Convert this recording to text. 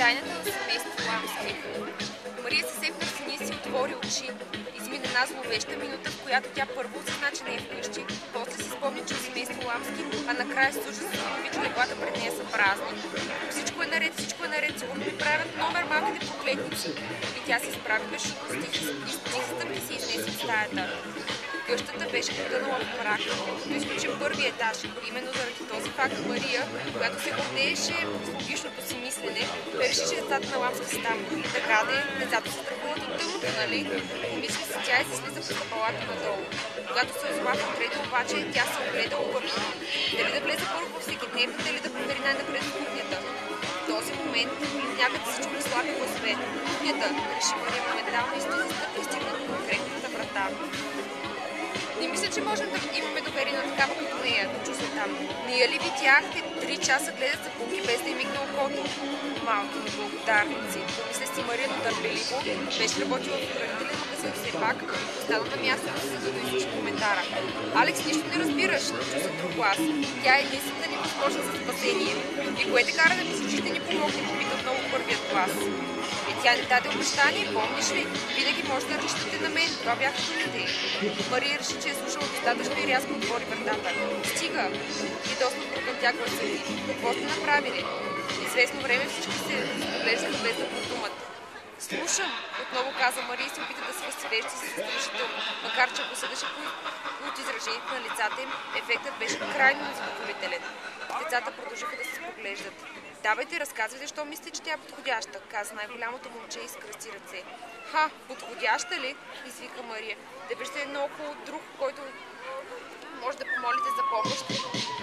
Тайната на семейство Ламски. Мария се сепна в съня и си отвори очи. Измина една зловеща минута, в която тя първо осъзна, че не е вкъщи, после си спомни, че е семейство Ламски, а накрая с ужас се установи, че леглата пред нея са празни. Всичко е наред, сигурно ми правят номер малките проклетници. И тя се изправи безшумно с тихи стъпки си изнесе в стаята. Къщата беше потънала в мрак, като изключи първи етаж. Именно заради този факт Мария, която се гордееше с логичното си мислене, реши, че децата на Ламски са там. И така децата се страхуват от тъмното, нали? Помисли си тя и се слиза по стъпалата надолу. Когато се озова в отреда, обаче, тя се огледа объркана. Дали да влезе първо във всекидневната или да провери най-напред в кухнята. В този момент някъде се чули слаби гласове. Кухнята, реши Мария моментално и стига стъпки и стигна до конкретната врата. Не мисля, че можем да имаме доверие на такава като нея, чувства там. Ние ли видяхте 3 часа гледат сапунки без да им мигна окото? Малки неблагодарници. Помисля си Мария, но търпеливо. Беше работила в хранителен магазин, все пак остана на мястото си, за да изслуша коментара. Алекс, нищо не разбираш, чувства друг глас. Тя е единствената ни възможна за спасение. И кое те кара да мислиш, че ще ни помогне, попита отново първият глас. И тя не даде обещание, помниш ли? Винаги може да разчитате на мен. Това бяха думите й. Мария реши, че е слушала достатъчно и рязко отвори вратата. Стига! И доста прогънтя гласа си. Какво сте направили? Известно време всички се поглеждаха без да продумат. Слушам, отново каза Мария и се опита да свърси вещи си застрашително. Макар че ако съдеше от изражението на лицата им, ефектът беше крайно незадоволителен. Децата продължиха да се поглеждат. Давайте, разказвайте, защо мислите, че тя е подходяща, каза най-голямото момче и скръсти ръце. Ха, подходяща ли? Извика Мария. Да вижте едно около друг, който може да помолите за помощ.